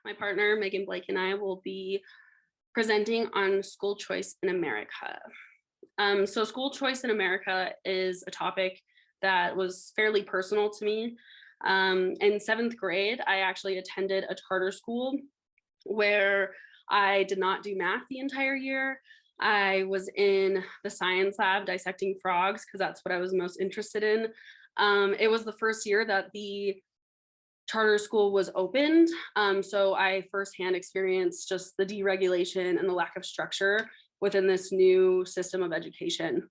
my partner, Megan Blake, and I will be presenting on school choice in America. So school choice in America is a topic that was fairly personal to me. In 7th grade, I actually attended a charter school where I did not do math the entire year. I was in the science lab dissecting frogs because that's what I was most interested in. It was the first year that the charter school was opened. So I firsthand experienced just the deregulation and the lack of structure within this new system of education.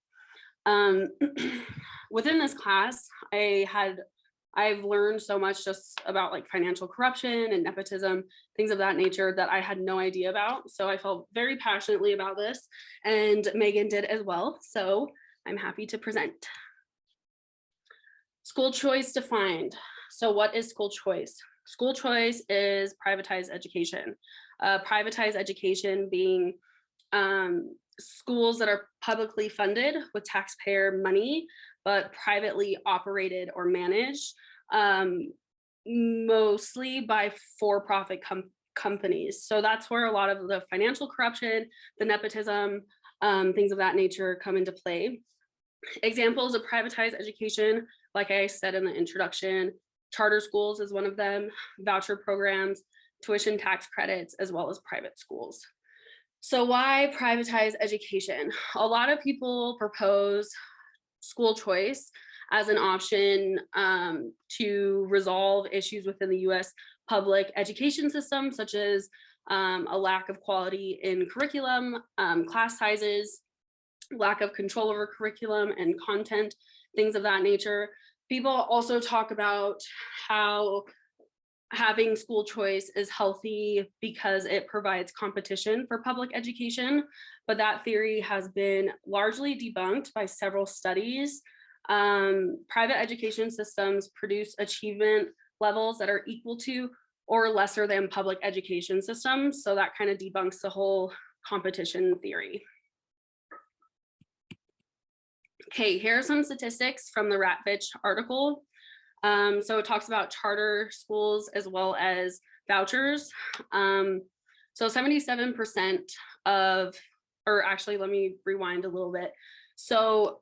Within this class, I've learned so much just about like financial corruption and nepotism, things of that nature that I had no idea about. So I felt very passionately about this, and Megan did as well. So I'm happy to present. School choice defined. So what is school choice? School choice is privatized education. Privatized education being schools that are publicly funded with taxpayer money, but privately operated or managed, mostly by for-profit companies. So that's where a lot of the financial corruption, the nepotism, things of that nature come into play. Examples of privatized education, like I said in the introduction, charter schools is one of them, voucher programs, tuition tax credits, as well as private schools. So why privatize education? A lot of people propose school choice as an option to resolve issues within the US public education system, such as a lack of quality in curriculum, class sizes, lack of control over curriculum and content, things of that nature. People also talk about how having school choice is healthy because it provides competition for public education, but that theory has been largely debunked by several studies. Private education systems produce achievement levels that are equal to or lesser than public education systems, so that kind of debunks the whole competition theory. Okay, here are some statistics from the Ratfitch article. So it talks about charter schools as well as vouchers. So 77% of, or actually, let me rewind a little bit. So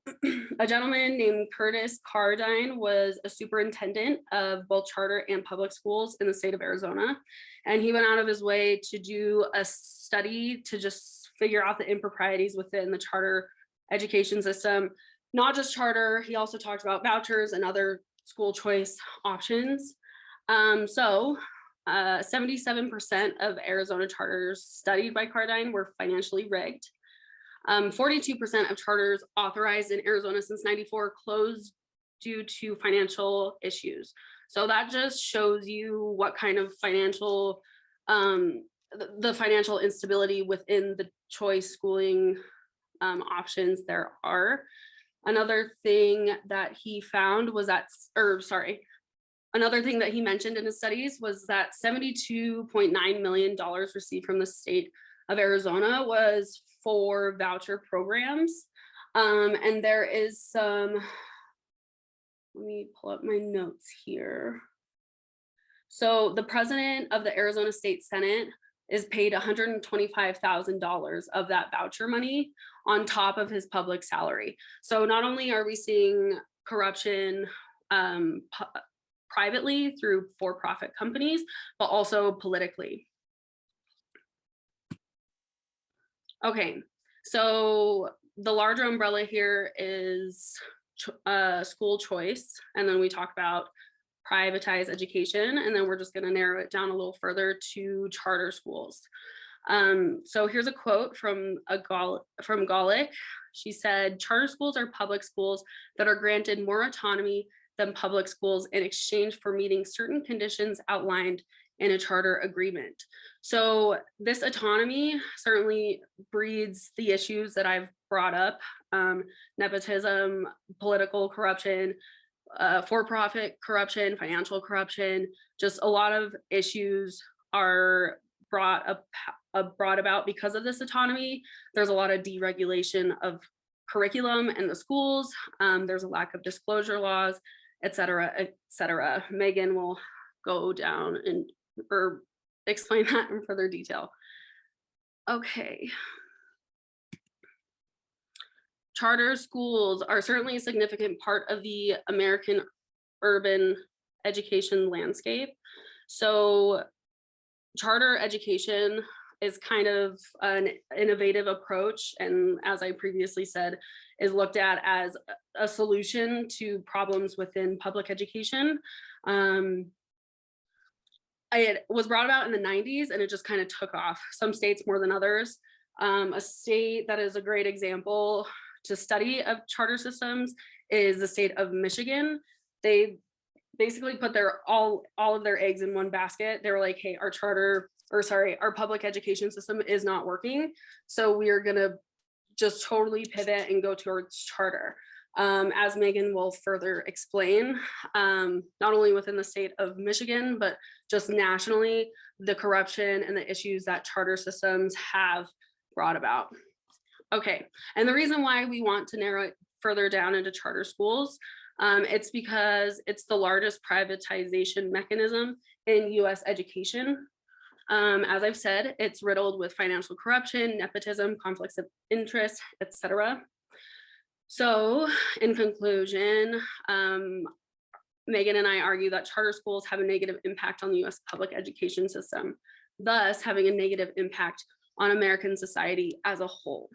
a gentleman named Curtis Cardine was a superintendent of both charter and public schools in the state of Arizona. And he went out of his way to do a study to just figure out the improprieties within the charter education system. Not just charter, he also talked about vouchers and other school choice options. 77% of Arizona charters studied by Cardine were financially rigged. 42% of charters authorized in Arizona since '94 closed due to financial issues. So that just shows you what kind of financial, the financial instability within the choice schooling options there are. Another thing that he found was that, another thing that he mentioned in his studies was that $72.9 million received from the state of Arizona was for voucher programs. And there is some, let me pull up my notes here. So the president of the Arizona State Senate is paid $125,000 of that voucher money on top of his public salary. So not only are we seeing corruption privately through for-profit companies, but also politically. Okay, so the larger umbrella here is school choice, and then we talk about privatized education, and then we're just going to narrow it down a little further to charter schools. So here's a quote from Golick. She said, "Charter schools are public schools that are granted more autonomy than public schools in exchange for meeting certain conditions outlined in a charter agreement." So this autonomy certainly breeds the issues that I've brought up, nepotism, political corruption, for-profit corruption, financial corruption. Just a lot of issues are brought about because of this autonomy. There's a lot of deregulation of curriculum in the schools. There's a lack of disclosure laws, et cetera, et cetera. Megan will go down and or explain that in further detail. Okay. Charter schools are certainly a significant part of the American urban education landscape. So charter education is kind of an innovative approach, and as I previously said, is looked at as a solution to problems within public education. It was brought about in the 90s and it just kind of took off, some states more than others. A state that is a great example to study of charter systems is the state of Michigan. They basically put all of their eggs in one basket. They were like, hey, our public education system is not working, so we are gonna just totally pivot and go towards charter. As Megan will further explain, not only within the state of Michigan, but just nationally, the corruption and the issues that charter systems have brought about. Okay, and the reason why we want to narrow it further down into charter schools, it's because it's the largest privatization mechanism in US education. As I've said, it's riddled with financial corruption, nepotism, conflicts of interest, etc. So in conclusion, Megan and I argue that charter schools have a negative impact on the US public education system, thus having a negative impact on American society as a whole.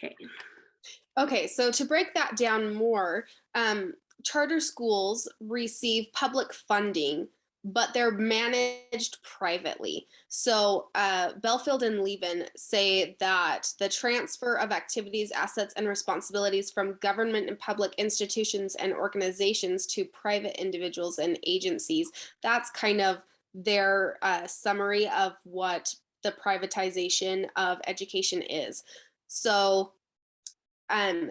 Okay. Okay, so to break that down more, charter schools receive public funding, but they're managed privately. So Belfield and Levin say that the transfer of activities, assets, and responsibilities from government and public institutions and organizations to private individuals and agencies, that's kind of their summary of what the privatization of education is. So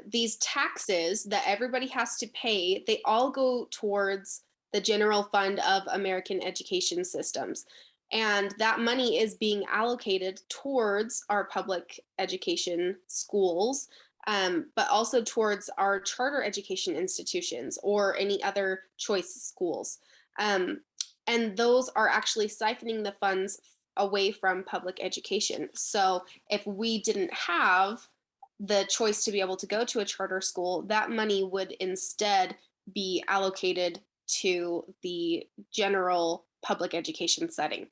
these taxes that everybody has to pay, they all go towards the general fund of American education systems. And that money is being allocated towards our public education schools, but also towards our charter education institutions or any other choice schools. And those are actually siphoning the funds away from public education. So if we didn't have the choice to be able to go to a charter school, that money would instead be allocated to the general public education setting.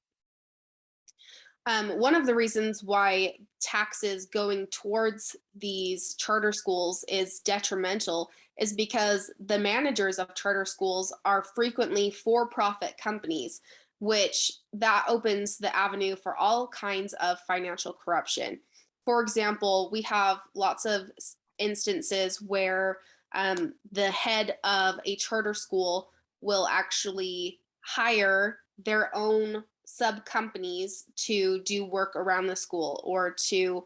One of the reasons why taxes going towards these charter schools is detrimental is because the managers of charter schools are frequently for-profit companies, which that opens the avenue for all kinds of financial corruption. For example, we have lots of instances where the head of a charter school will actually hire their own sub companies to do work around the school or to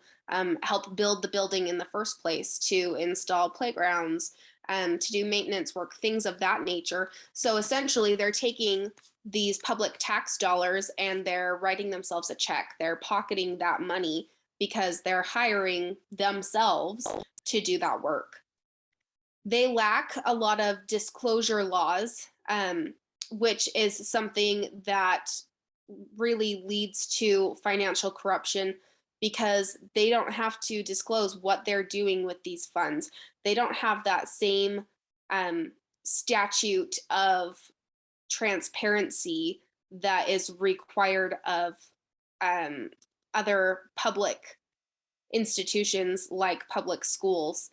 help build the building in the first place, to install playgrounds, to do maintenance work, things of that nature. So essentially, they're taking these public tax dollars and they're writing themselves a check. They're pocketing that money because they're hiring themselves to do that work. They lack a lot of disclosure laws, which is something that really leads to financial corruption because they don't have to disclose what they're doing with these funds. They don't have that same statute of transparency that is required of other public institutions like public schools.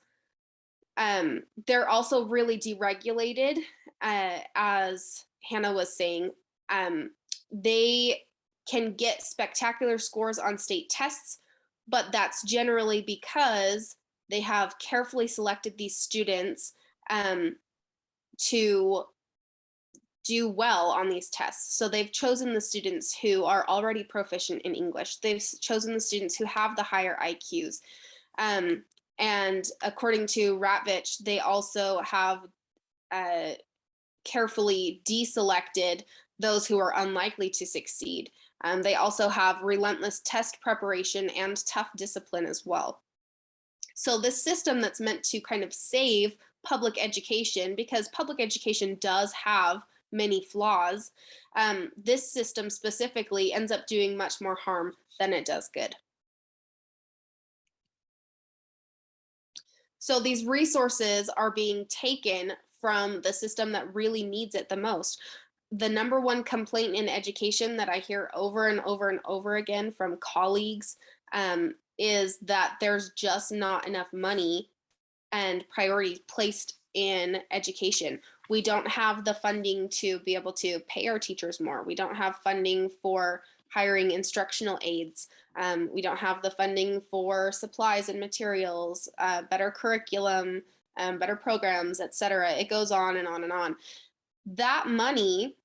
They're also really deregulated, as Hanna was saying. They can get spectacular scores on state tests, but that's generally because they have carefully selected these students to do well on these tests. So they've chosen the students who are already proficient in English. They've chosen the students who have the higher IQs. And according to Ratvich, they also have carefully deselected those who are unlikely to succeed. They also have relentless test preparation and tough discipline as well. So this system that's meant to kind of save public education, because public education does have many flaws, this system specifically ends up doing much more harm than it does good. So these resources are being taken from the system that really needs it the most. The number one complaint in education that I hear over and over and over again from colleagues, is that there's just not enough money and priority placed in education. We don't have the funding to be able to pay our teachers more. We don't have funding for hiring instructional aides. We don't have the funding for supplies and materials, better curriculum, better programs, et cetera. It goes on and on and on. That money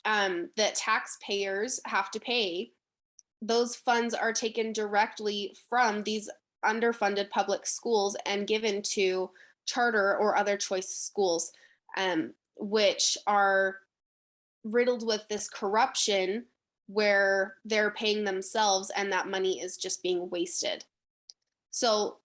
that taxpayers have to pay, those funds are taken directly from these underfunded public schools and given to charter or other choice schools, which are riddled with this corruption where they're paying themselves and that money is just being wasted. So,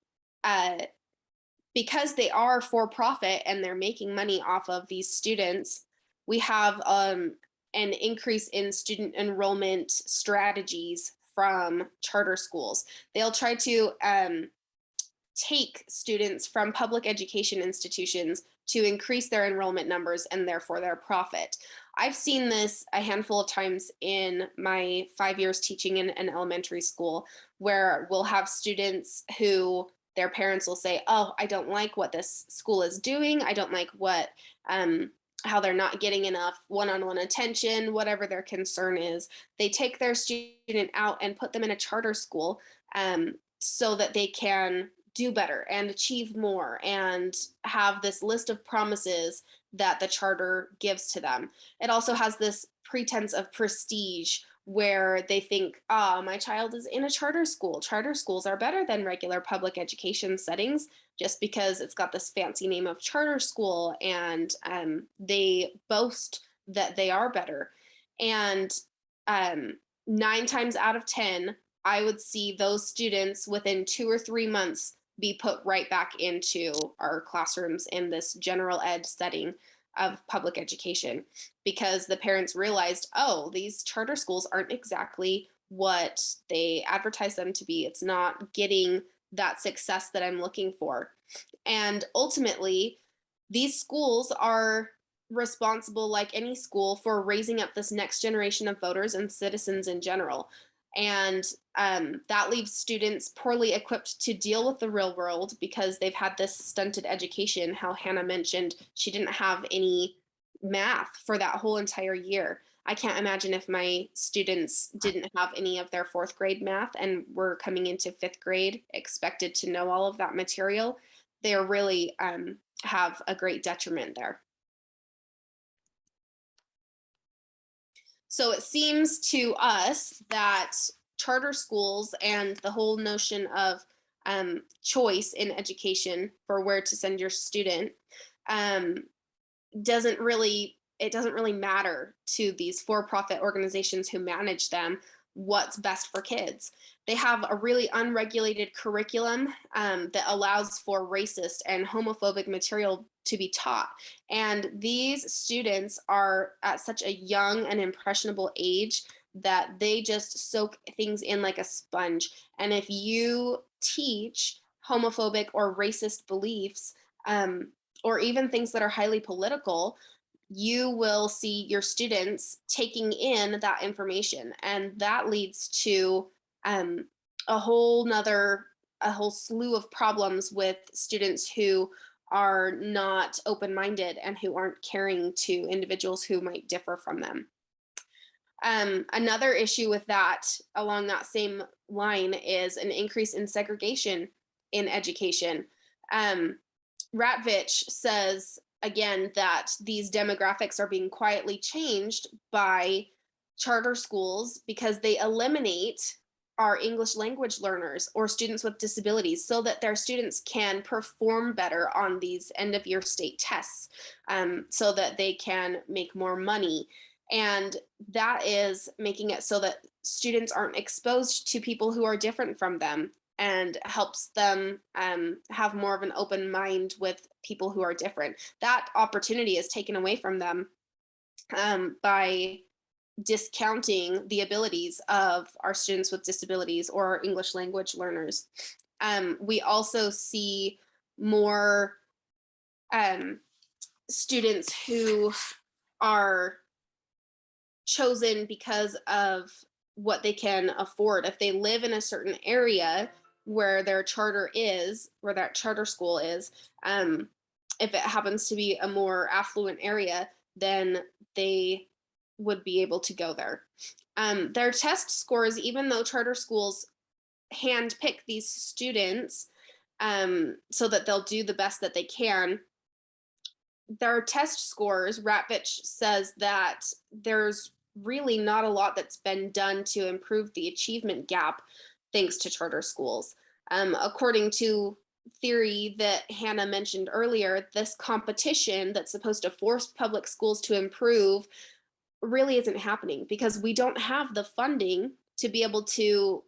because they are for profit and they're making money off of these students, we have an increase in student enrollment strategies from charter schools. They'll try to take students from public education institutions to increase their enrollment numbers and therefore their profit. I've seen this a handful of times in my 5 years teaching in an elementary school, where we'll have students who their parents will say, oh, I don't like what this school is doing. I don't like what how they're not getting enough one-on-one attention, whatever their concern is. They take their student out and put them in a charter school so that they can do better and achieve more and have this list of promises that the charter gives to them. It also has this pretense of prestige where they think, my child is in a charter school. Charter schools are better than regular public education settings just because it's got this fancy name of charter school, and they boast that they are better. And 9 times out of 10, I would see those students within 2 or 3 months be put right back into our classrooms in this general ed setting of public education, because the parents realized, oh, these charter schools aren't exactly what they advertise them to be. It's not getting that success that I'm looking for. And ultimately, these schools are responsible, like any school, for raising up this next generation of voters and citizens in general. And that leaves students poorly equipped to deal with the real world because they've had this stunted education. How Hannah mentioned she didn't have any math for that whole entire year. I can't imagine if my students didn't have any of their 4th grade math and were coming into 5th grade expected to know all of that material. They really have a great detriment there. So it seems to us that charter schools and the whole notion of choice in education for where to send your student doesn't really matter to these for-profit organizations who manage them what's best for kids. They have a really unregulated curriculum that allows for racist and homophobic material to be taught. And these students are at such a young and impressionable age that they just soak things in like a sponge. And if you teach homophobic or racist beliefs, or even things that are highly political, you will see your students taking in that information. And that leads to a whole slew of problems with students who are not open-minded and who aren't caring to individuals who might differ from them. Another issue with that, along that same line, is an increase in segregation in education. Ratvich says, again, that these demographics are being quietly changed by charter schools because they eliminate our English language learners or students with disabilities so that their students can perform better on these end of year state tests, so that they can make more money. And that is making it so that students aren't exposed to people who are different from them, and helps them have more of an open mind with people who are different. That opportunity is taken away from them by discounting the abilities of our students with disabilities or our English language learners. We also see more students who are chosen because of what they can afford. If they live in a certain area where their charter is, where that charter school is, if it happens to be a more affluent area, then they would be able to go there. Their test scores, even though charter schools handpick these students so that they'll do the best that they can, their test scores, Ratvich says that there's really not a lot that's been done to improve the achievement gap thanks to charter schools. According to theory that Hanna mentioned earlier, this competition that's supposed to force public schools to improve really isn't happening because we don't have the funding to be able to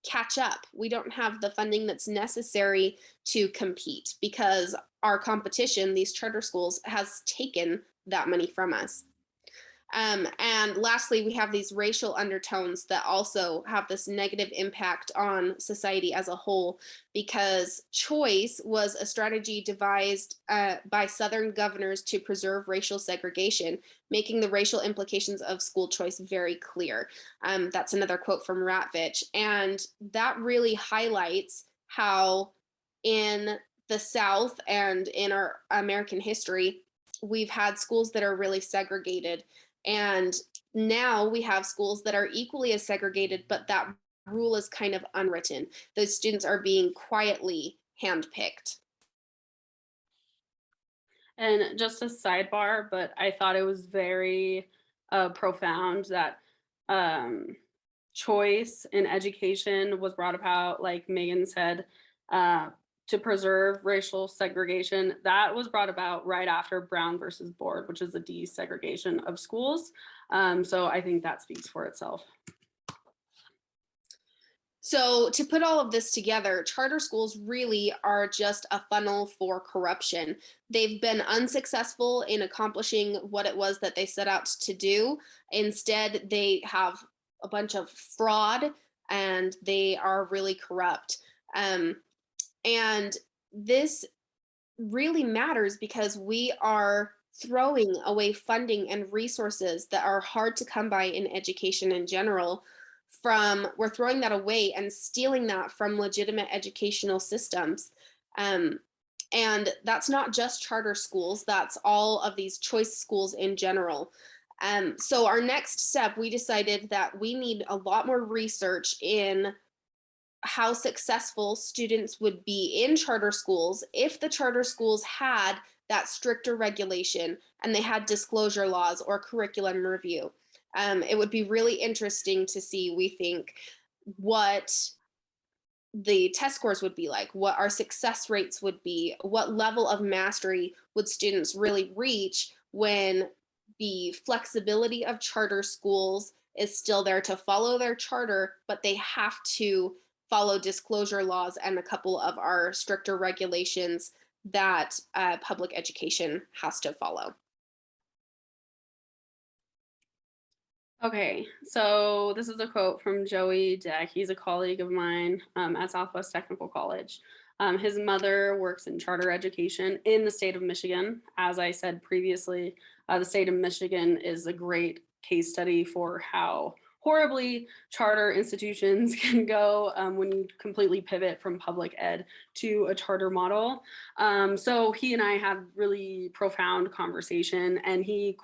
catch up. We don't have the funding that's necessary to compete because our competition, these charter schools, has taken that money from us. And lastly, we have these racial undertones that also have this negative impact on society as a whole, because choice was a strategy devised by Southern governors to preserve racial segregation, making the racial implications of school choice very clear. That's another quote from Ratvich. And that really highlights how in the South and in our American history, we've had schools that are really segregated. And now we have schools that are equally as segregated, but that rule is kind of unwritten. Those students are being quietly handpicked. And just a sidebar, but I thought it was very profound that um, choice in education was brought about, like Megan said, uh, to preserve racial segregation. That was brought about right after Brown versus Board, which is the desegregation of schools. So I think that speaks for itself. So, to put all of this together, charter schools really are just a funnel for corruption. They've been unsuccessful in accomplishing what it was that they set out to do. Instead, they have a bunch of fraud and they are really corrupt. Um, and this really matters because we are throwing away funding and resources that are hard to come by in education in general. We're throwing that away and stealing that from legitimate educational systems. um, and that's not just charter schools, that's all of these choice schools in general. So our next step, we decided that we need a lot more research in how successful students would be in charter schools if the charter schools had that stricter regulation and they had disclosure laws or curriculum review. It would be really interesting to see, we think, what the test scores would be like, what our success rates would be, what level of mastery would students really reach when the flexibility of charter schools is still there to follow their charter, but they have to follow disclosure laws and a couple of our stricter regulations that public education has to follow. Okay, so this is a quote from Joey Deck. He's a colleague of mine at Southwest Technical College. His mother works in charter education in the state of Michigan. As I said previously, the state of Michigan is a great case study for how horribly charter institutions can go when you completely pivot from public ed to a charter model. So he and I had really profound conversation, and he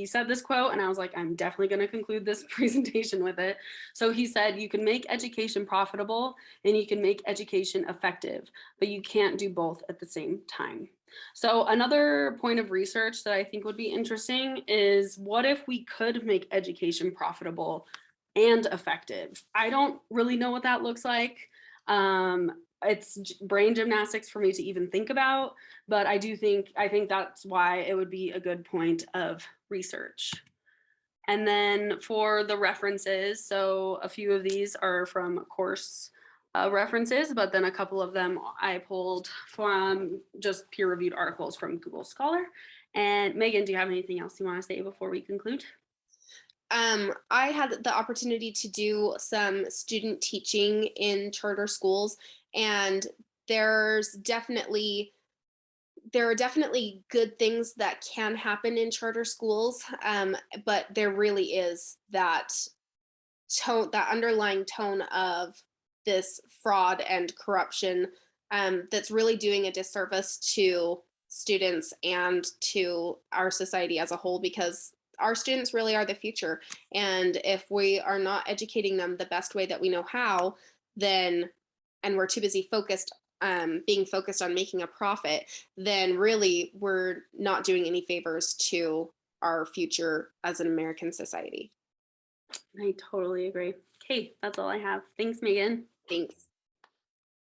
said this quote, and I was like, I'm definitely going to conclude this presentation with it. So he said, you can make education profitable and you can make education effective, but you can't do both at the same time. So another point of research that I think would be interesting is, what if we could make education profitable and effective? I don't really know what that looks like. It's brain gymnastics for me to even think about, but I think that's why it would be a good point of research. And then for the references, so a few of these are from course references, but then a couple of them I pulled from just peer-reviewed articles from Google Scholar. And Megan, do you have anything else you want to say before we conclude? I had the opportunity to do some student teaching in charter schools, and there's definitely there are definitely good things that can happen in charter schools, but there really is that underlying tone of this fraud and corruption, that's really doing a disservice to students and to our society as a whole, because our students really are the future. And if we are not educating them the best way that we know how, then, and we're too busy being focused on making a profit, then really we're not doing any favors to our future as an American society. I totally agree. Okay, that's all I have. Thanks, Megan. Thanks.